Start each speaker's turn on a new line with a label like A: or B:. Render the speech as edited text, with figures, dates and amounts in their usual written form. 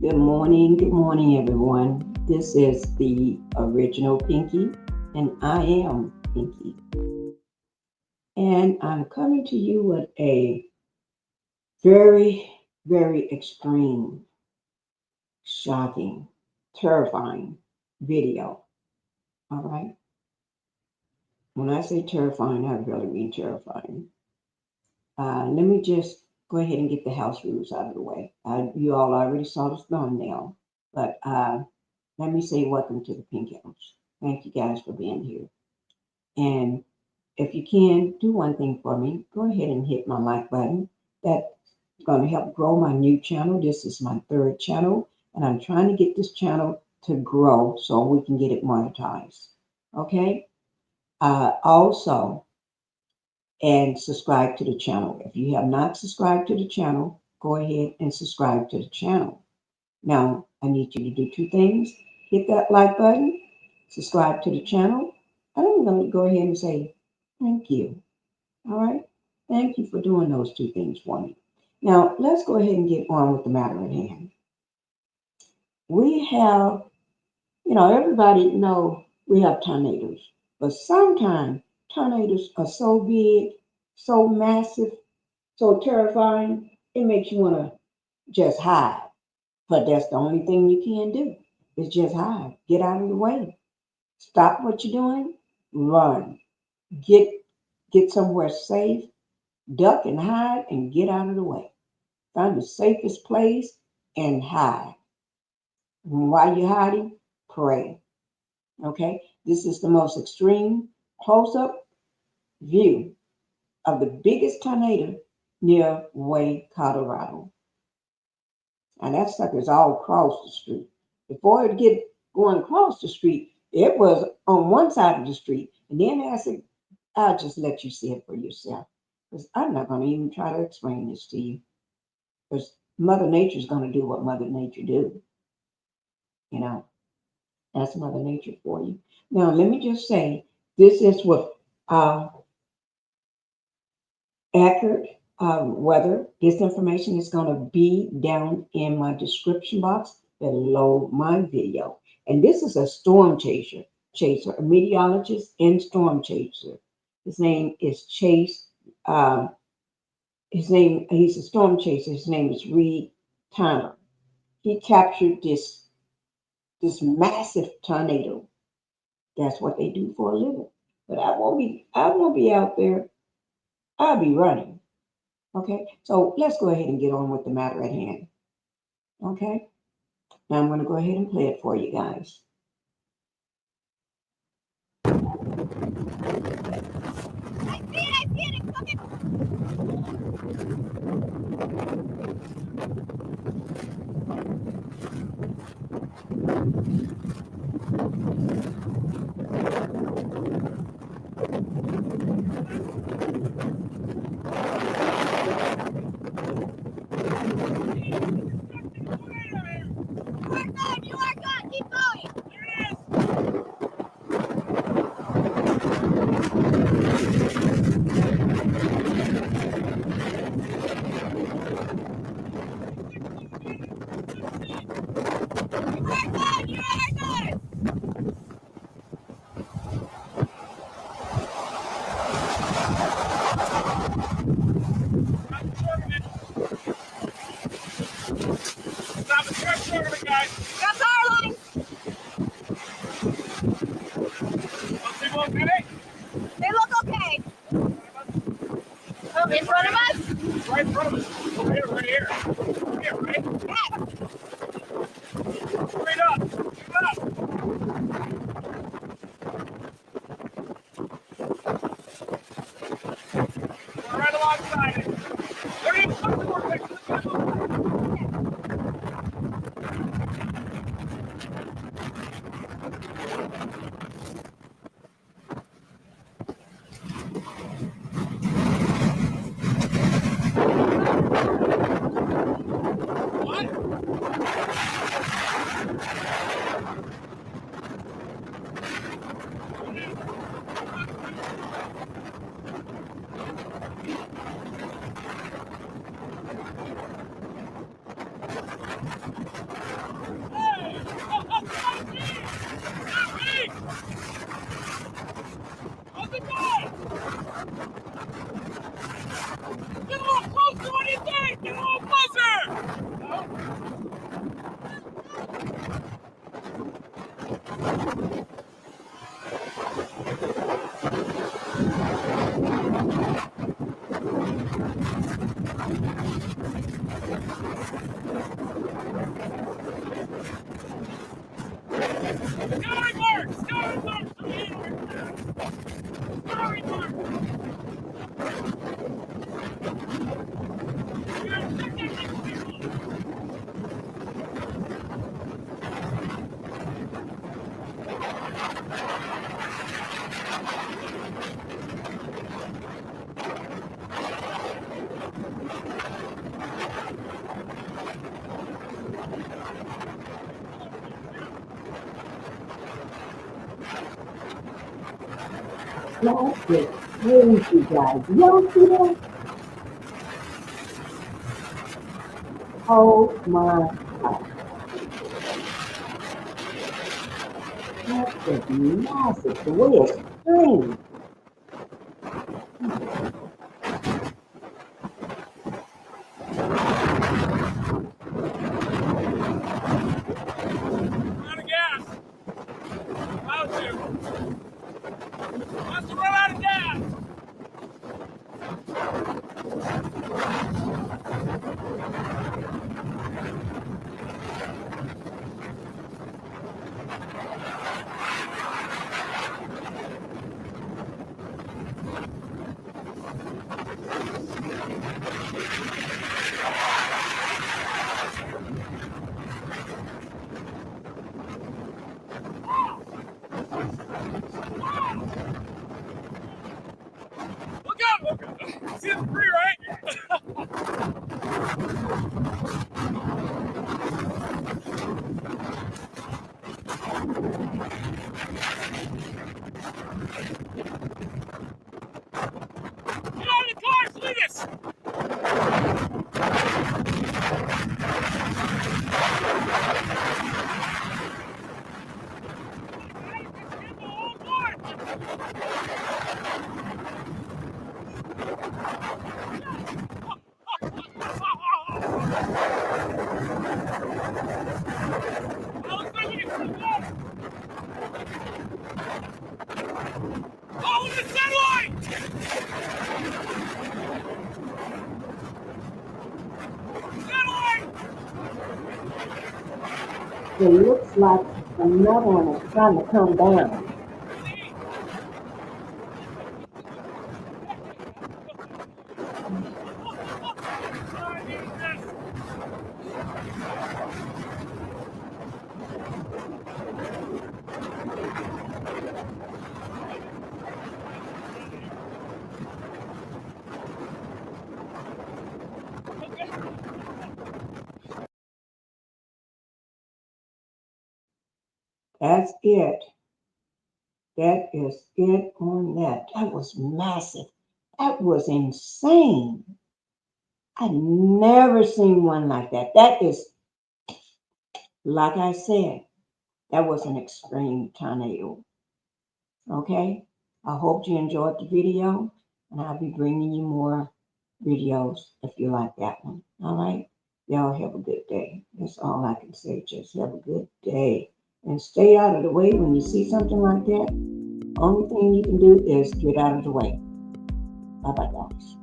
A: Good morning, everyone. This is the original Pinky, and I am Pinky. And I'm coming to you with a very, very extreme, shocking, terrifying video. All right. When I say terrifying, I really mean terrifying. Let me just go ahead and get the house rules out of the way. You all already saw the thumbnail, but let me say welcome to the Pink House. Thank you guys for being here. And if you can, do one thing for me. Go ahead and hit my like button. That's going to help grow my new channel. This is my third channel, and I'm trying to get this channel to grow so we can get it monetized. Okay? Also, and subscribe to the channel. If you have not subscribed to the channel, go ahead and subscribe to the channel. Now, I need you to do two things. Hit that like button, subscribe to the channel, and I'm going to go ahead and say thank you. All right? Thank you for doing those two things for me. Now, let's go ahead and get on with the matter at hand. We have, everybody know we have tornadoes, but sometimes tornadoes are so big, so massive, so terrifying, it makes you want to just hide. But that's the only thing you can do is just hide. Get out of the way. Stop what you're doing. Run. Get get somewhere safe. Duck and hide and get out of the way. Find the safest place and hide. And while you're hiding, pray. Okay? This is the most extreme close-up view of the biggest tornado near Wray, Colorado. And that sucker's all across the street. Before it get going across the street, it was on one side of the street. And then I said, I'll just let you see it for yourself. Because I'm not going to even try to explain this to you. Because Mother Nature's going to do what Mother Nature do. You know, that's Mother Nature for you. Now, let me just say, this is what accurate weather. This information is going to be down in my description box below my video. And this is a storm chaser, a meteorologist and storm chaser. His name is Chase. He's a storm chaser. His name is Reed Tyler. He captured this massive tornado. That's what they do for a living. But I won't be out there. I'll be running. Okay, so let's go ahead and get on with the matter at hand. Okay, now I'm going to go ahead and play it for you guys.
B: In front of us? Right in front of us. Over here, right here. Here, right? Yeah. Straight up. Straight up. We're right alongside it. There he is. Look for it. Hey! Oh, not me! Not me! How's it going? Get a little closer, what do you think? Get a little closer! Sky mark! Sky mark! Sky mark!
A: That is crazy, guys. Y'all see that? Oh my God. That is massive. The way it screams.
B: Out of gas. About to. Wants to run out of gas. Look out! Look out. See the tree, right? Get out of the car, Cletus! Oh, look at the satellite! Satellite!
A: It looks like another one is trying to come down. That's it. That is it on that. That was massive. That was insane. I've never seen one like that. That is, like I said, that was an extreme tornado. Okay? I hope you enjoyed the video, and I'll be bringing you more videos if you like that one. All right? Y'all have a good day. That's all I can say. Just have a good day. And stay out of the way when you see something like that. Only thing you can do is get out of the way. Bye-bye, guys.